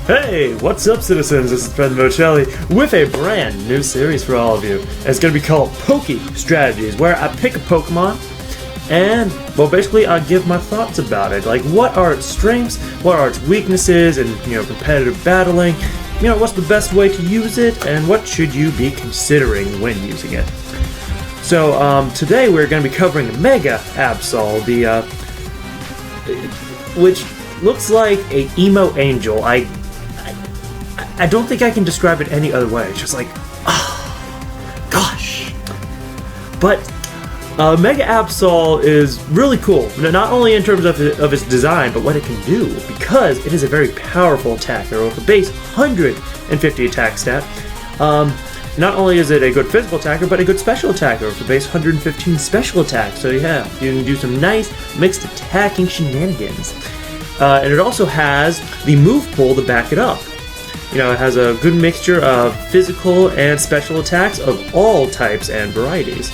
Hey, what's up, citizens? This is friend Vochelli with a brand new series for all of you. And it's going to be called Poké-Strategies, where I pick a Pokemon and, well, basically I give my thoughts about it. Like, what are its strengths, what are its weaknesses, and, competitive battling. What's the best way to use it, and what should you be considering when using it. So, today we're going to be covering Mega Absol, which looks like a emo angel. I don't think I can describe it any other way. It's just like, gosh. But Mega Absol is really cool, not only in terms of its design, but what it can do, because it is a very powerful attacker with a base 150 attack stat. Not only is it a good physical attacker, but a good special attacker with a base 115 special attack. So yeah, you can do some nice mixed attacking shenanigans. And it also has the move pool to back it up. It has a good mixture of physical and special attacks of all types and varieties.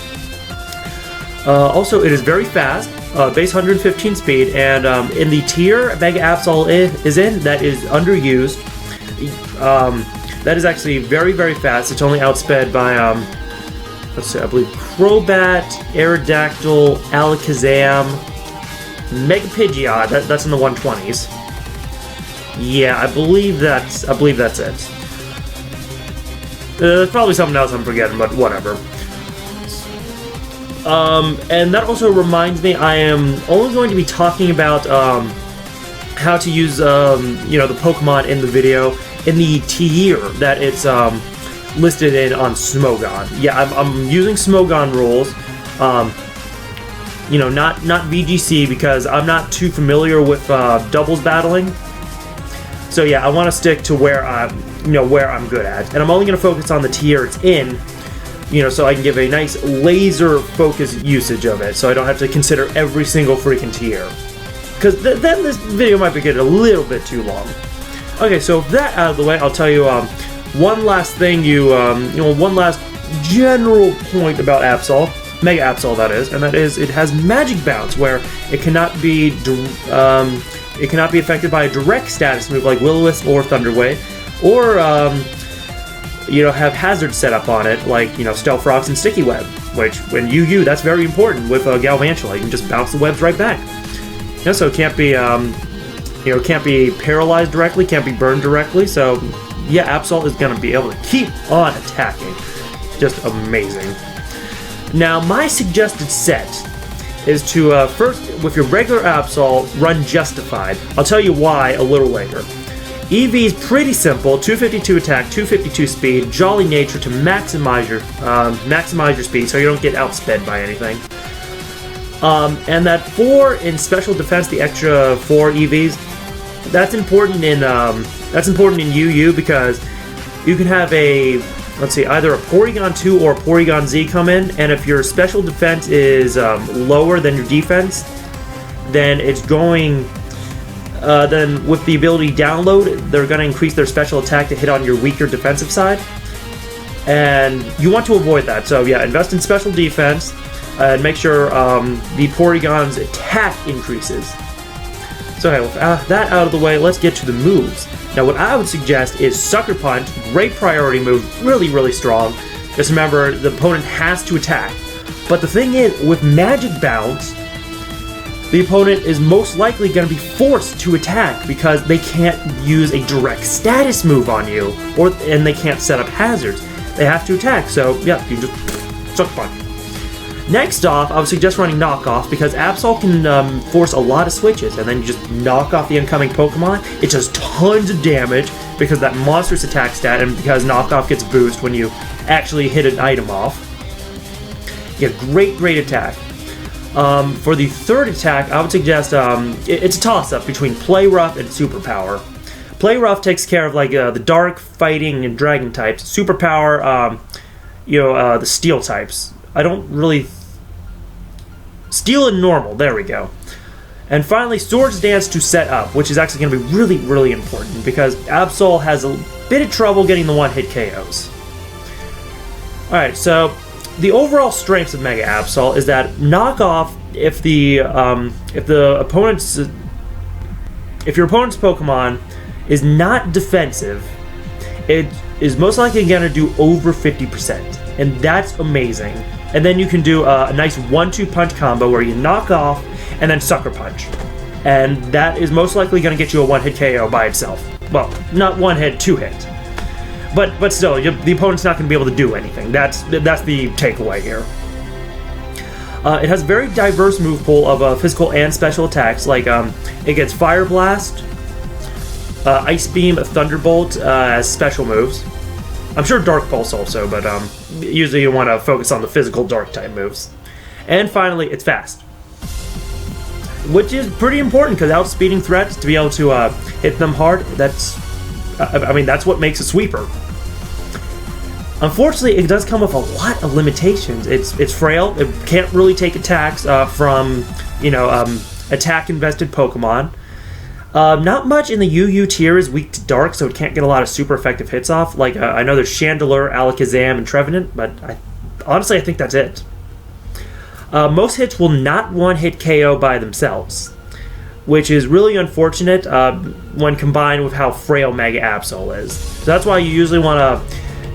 Also, it is very fast, base 115 speed, and in the tier Mega Absol is in, that is Underused. That is actually very, very fast. It's only outsped by, let's see, I believe Crobat, Aerodactyl, Alakazam, Mega Pidgeot. That's in the 120s. Yeah, I believe that's it. There's probably something else I'm forgetting, but whatever. And that also reminds me, I am only going to be talking about how to use the Pokemon in the video in the tier that it's listed in on Smogon. Yeah, I'm using Smogon rules. Not VGC, because I'm not too familiar with doubles battling. So yeah, I want to stick to where I'm good at, and I'm only going to focus on the tier it's in, so I can give a nice laser-focused usage of it, so I don't have to consider every single freaking tier, because then this video might be getting a little bit too long. Okay, so with that out of the way, I'll tell you one last thing, one last general point about Absol, Mega Absol that is, and that is it has Magic Bounce, where it cannot be affected by a direct status move like Will-O-Wisp or Thunder Wave, or have hazards set up on it like Stealth Rocks and Sticky Web, which when that's very important with Galvantula. You can just bounce the webs right back. So it can't be can't be paralyzed directly, can't be burned directly. So yeah, Absol is gonna be able to keep on attacking. Just amazing. Now my suggested set is to first, with your regular Absol, run Justified. I'll tell you why a little later. EV is pretty simple: 252 attack, 252 speed, jolly nature to maximize your speed, so you don't get outsped by anything. And that 4 in special defense, the extra 4 EVs, that's important in UU, because you can have a, let's see, either a Porygon 2 or a Porygon Z come in, and if your special defense is lower than your defense, then it's going, then with the ability download, they're going to increase their special attack to hit on your weaker defensive side, and you want to avoid that. So yeah, invest in special defense, and make sure the Porygon's attack increases. So okay, with that out of the way, let's get to the moves. Now what I would suggest is Sucker Punch, great priority move, really, really strong. Just remember, the opponent has to attack. But the thing is, with Magic Bounce, the opponent is most likely going to be forced to attack because they can't use a direct status move on you, and they can't set up hazards. They have to attack, so yeah, you just Sucker Punch. Next off, I would suggest running Knock Off, because Absol can force a lot of switches, and then you just knock off the incoming Pokemon. It does tons of damage because that monstrous attack stat, and because Knock Off gets boost when you actually hit an item off. You get great attack. For the third attack, I would suggest it's a toss-up between Play Rough and Superpower. Play Rough takes care of like the dark, fighting, and dragon types. Superpower, the steel types. I don't really... Steel and normal, there we go. And finally, Swords Dance to set up, which is actually going to be really, really important, because Absol has a bit of trouble getting the one-hit KOs. Alright, so the overall strengths of Mega Absol is that Knock Off, if your opponent's Pokemon is not defensive, it is most likely going to do over 50%, and that's amazing. And then you can do a nice 1-2 punch combo where you knock off and then Sucker Punch, and that is most likely going to get you a 1-hit KO by itself. Well, not 1 hit, 2 hit, but still, the opponent's not going to be able to do anything. That's the takeaway here. It has a very diverse move pool of physical and special attacks. Like it gets Fire Blast, Ice Beam, Thunderbolt as special moves. I'm sure Dark Pulse also, but usually you want to focus on the physical Dark type moves. And finally, it's fast, which is pretty important because outspeeding threats to be able to hit them hard. That's what makes a sweeper. Unfortunately, it does come with a lot of limitations. It's frail. It can't really take attacks from attack-invested Pokemon. Not much in the UU tier is weak to Dark, so it can't get a lot of super effective hits off. Like I know there's Chandelure, Alakazam, and Trevenant, but honestly I think that's it. Most hits will not 1-hit KO by themselves, which is really unfortunate when combined with how frail Mega Absol is. So that's why you usually want to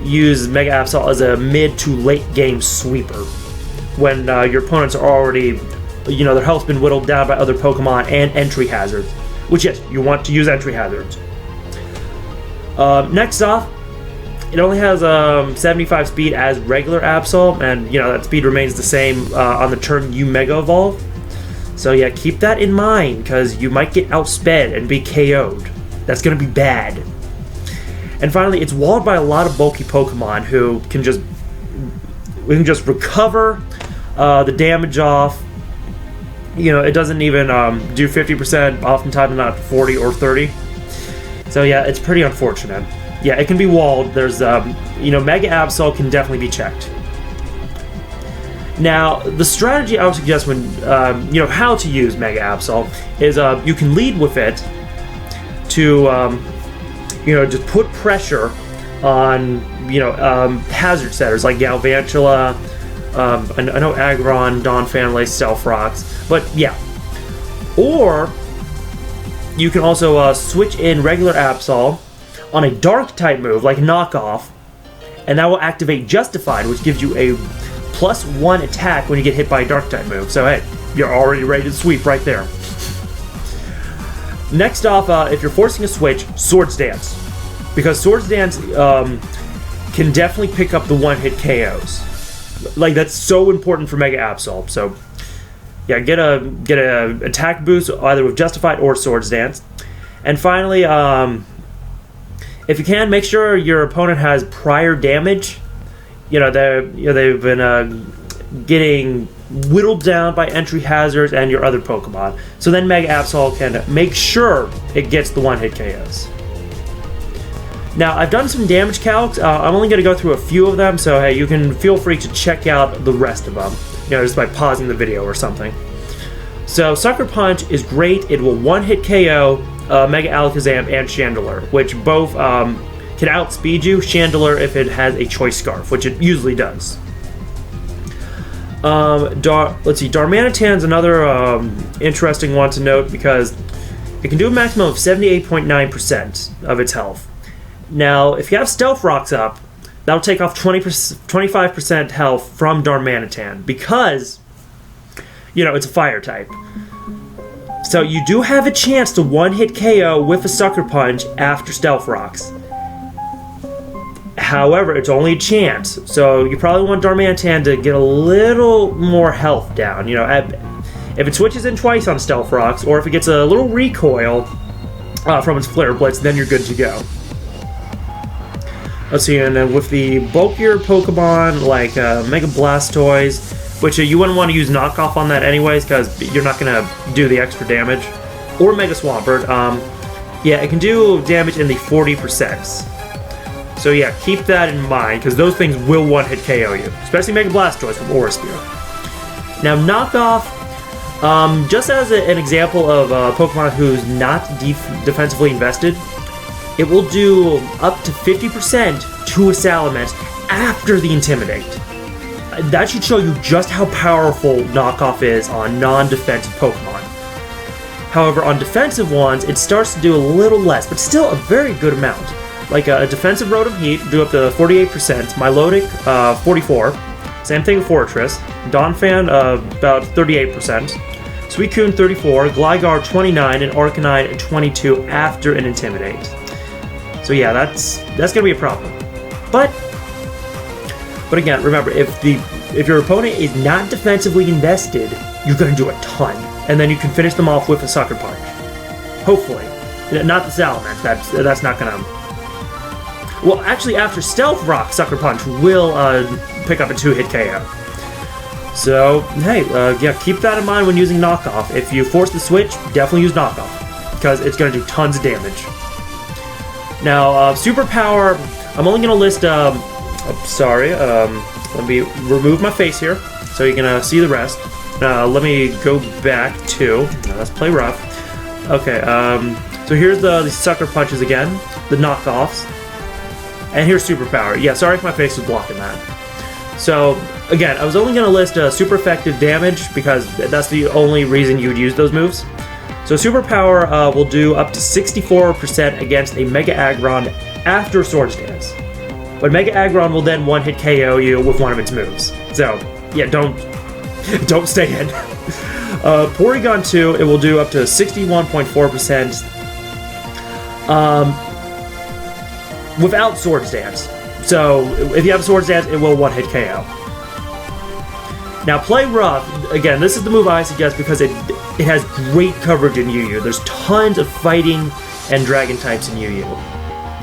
use Mega Absol as a mid to late game sweeper when your opponents are already, their health's been whittled down by other Pokemon and entry hazards, which yes, you want to use entry hazards. Next off, it only has 75 speed as regular Absol, and that speed remains the same on the turn you Mega Evolve. So yeah, keep that in mind because you might get outsped and be KO'd. That's going to be bad. And finally, it's walled by a lot of bulky Pokemon who can just recover the damage off. It doesn't even do 50%, oftentimes not 40 or 30. So yeah, it's pretty unfortunate. Yeah, it can be walled. There's Mega Absol can definitely be checked. Now, the strategy I would suggest when how to use Mega Absol is you can lead with it to just put pressure on, hazard setters like Galvantula. I know Aggron, Donphan, Stealth Rocks, but yeah. Or you can also switch in regular Absol on a Dark type move like Knockoff, and that will activate Justified, which gives you a +1 attack when you get hit by a Dark type move. So hey, you're already ready to sweep right there. Next off, if you're forcing a switch, Swords Dance, because Swords Dance can definitely pick up the 1-hit KOs. Like, that's so important for Mega Absol. So yeah, get a attack boost either with Justified or Swords Dance. And finally, if you can, make sure your opponent has prior damage. They've been getting whittled down by entry hazards and your other Pokemon. So then Mega Absol can make sure it gets the 1-hit KOs. Now, I've done some damage calcs. I'm only going to go through a few of them, so hey, you can feel free to check out the rest of them, just by pausing the video or something. So Sucker Punch is great. It will 1-hit KO Mega Alakazam and Chandelure, which both can outspeed you. Chandelure if it has a Choice Scarf, which it usually does. Let's see, Darmanitan's another interesting one to note because it can do a maximum of 78.9% of its health. Now, if you have Stealth Rocks up, that'll take off 25% health from Darmanitan because, it's a fire type. So you do have a chance to 1-hit KO with a Sucker Punch after Stealth Rocks. However, it's only a chance, so you probably want Darmanitan to get a little more health down. If it switches in twice on Stealth Rocks, or if it gets a little recoil from its Flare Blitz, then you're good to go. Let's see, and then with the bulkier Pokemon like Mega Blastoise, which you wouldn't want to use Knockoff on that anyways, because you're not going to do the extra damage, or Mega Swampert, yeah, it can do damage in the 40%. So yeah, keep that in mind, because those things will 1-hit KO you, especially Mega Blastoise from Aura Spear. Now, Knockoff, just as an example of a Pokemon who's not defensively invested, it will do up to 50% to a Salamence after the Intimidate. That should show you just how powerful Knockoff is on non-defensive Pokemon. However, on defensive ones, it starts to do a little less, but still a very good amount. Like a defensive Rotom Heat, do up to 48%, Milotic, 44%, same thing with Fortress, Donphan, about 38%, Suicune, 34%, Gligar, 29%, and Arcanine, 22% after an Intimidate. So yeah, that's gonna be a problem. But again, remember, if your opponent is not defensively invested, you're gonna do a ton, and then you can finish them off with a Sucker Punch. Hopefully, not the Salamence. That's not gonna. Well, actually, after Stealth Rock, Sucker Punch will pick up a 2-hit KO. So hey, yeah, keep that in mind when using Knockoff. If you force the switch, definitely use Knockoff because it's gonna do tons of damage. Now, Superpower, I'm only going to list, let me remove my face here so you can see the rest. Let me go back to, let's play rough. Okay, so here's the Sucker Punches again, the knockoffs, and here's Superpower. Yeah, sorry if my face was blocking that. So, again, I was only going to list super effective damage because that's the only reason you would use those moves. So Superpower will do up to 64% against a Mega Aggron after Swords Dance. But Mega Aggron will then one-hit KO you with one of its moves. So, yeah, don't stay in. Porygon 2, it will do up to 61.4% without Swords Dance. So, if you have Swords Dance, it will one-hit KO. Now, play rough. Again, this is the move I suggest because it has great coverage in Yu-Yu. There's tons of fighting and dragon types in Yu-Yu.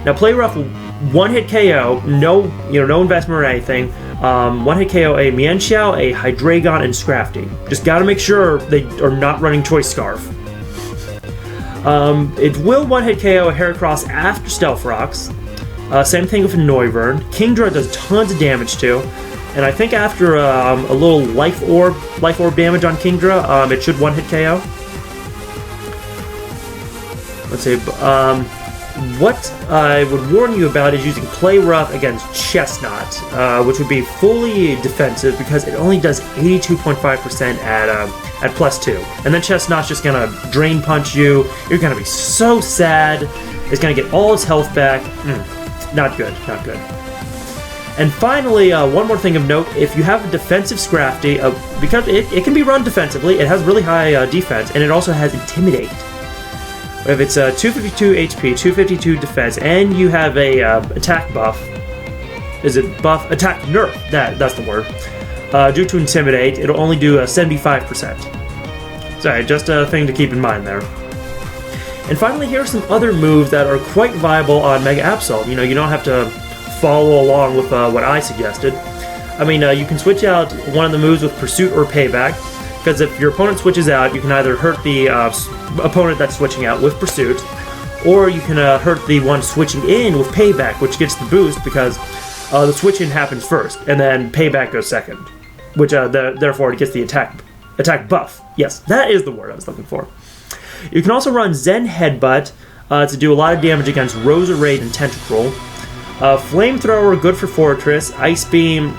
Now, play rough, one-hit KO, no investment or anything. One-hit KO a Mienshao, a Hydreigon, and Scrafty. Just gotta make sure they are not running Choice Scarf. It will one-hit KO a Heracross after Stealth Rocks. Same thing with a Noivern. Kingdra does tons of damage too. And I think after a little Life Orb damage on Kingdra, it should one-hit KO. Let's see. What I would warn you about is using Play Rough against Chestnut, which would be fully defensive because it only does 82.5% at +2. And then Chestnut's just gonna Drain Punch you. You're gonna be so sad. It's gonna get all its health back. Not good, not good. And finally, one more thing of note, if you have a defensive Scrafty, because it can be run defensively, it has really high defense, and it also has Intimidate. If it's 252 HP, 252 defense, and you have a attack buff, is it buff? Attack nerf, that's the word. Due to Intimidate, it'll only do 75%. Sorry, just a thing to keep in mind there. And finally, here are some other moves that are quite viable on Mega Absol. You don't have to follow along with what I suggested. I mean, you can switch out one of the moves with Pursuit or Payback, because if your opponent switches out, you can either hurt the opponent that's switching out with Pursuit, or you can hurt the one switching in with Payback, which gets the boost because the switch-in happens first, and then Payback goes second, which therefore it gets the attack buff. Yes, that is the word I was looking for. You can also run Zen Headbutt to do a lot of damage against Roserade and Tentacruel. Flamethrower, good for Fortress. Ice Beam,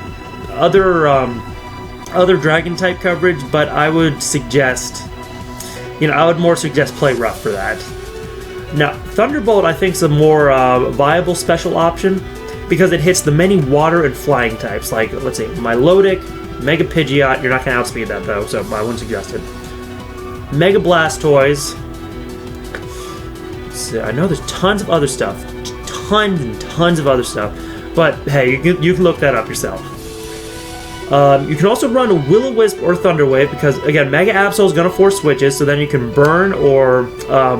other Dragon type coverage, but I would suggest, I would more suggest Play Rough for that. Now, Thunderbolt I think is a more viable special option because it hits the many water and flying types, like, let's see, Milotic, Mega Pidgeot. You're not going to outspeed that though, so I wouldn't suggest it. Mega Blastoise. So I know there's tons of other stuff. Tons and tons of other stuff. But hey, you can look that up yourself. You can also run a Will-O-Wisp or Thunder Wave because, again, Mega Absol is going to force switches, so then you can burn or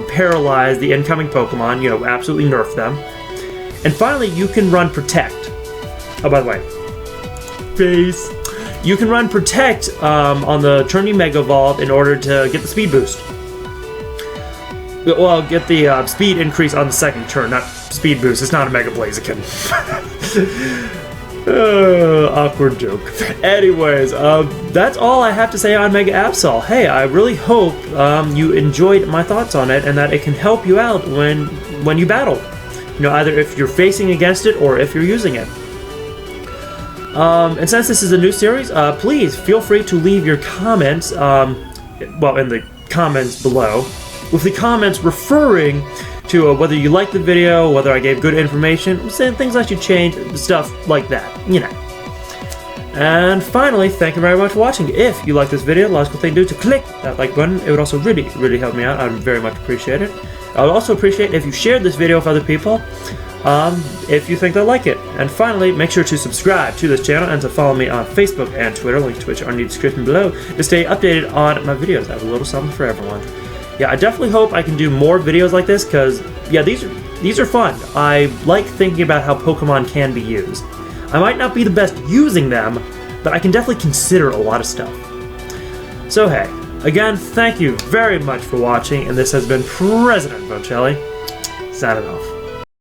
paralyze the incoming Pokemon, absolutely nerf them. And finally, you can run Protect. Oh, by the way, face. You can run Protect on the turn you Mega Evolve in order to get the speed boost. Well, get the speed increase on the second turn, not speed boost. It's not a Mega Blaziken. Awkward joke. Anyways, that's all I have to say on Mega Absol. Hey, I really hope you enjoyed my thoughts on it and that it can help you out when you battle. Either if you're facing against it or if you're using it. And since this is a new series, please feel free to leave your comments, in the comments below. with the comments referring to whether you liked the video, whether I gave good information, saying things I should change, stuff like that, you know. And finally, thank you very much for watching. If you like this video, the logical thing to do is to click that like button. It would also really, really help me out. I would very much appreciate it. I would also appreciate if you shared this video with other people, if you think they'll like it. And finally, make sure to subscribe to this channel and to follow me on Facebook and Twitter, links to which are in the description below, to stay updated on my videos. I have a little something for everyone. Yeah, I definitely hope I can do more videos like this, because, yeah, these are fun. I like thinking about how Pokemon can be used. I might not be the best using them, but I can definitely consider a lot of stuff. So hey, again, thank you very much for watching, and this has been President Vochelli, signing off.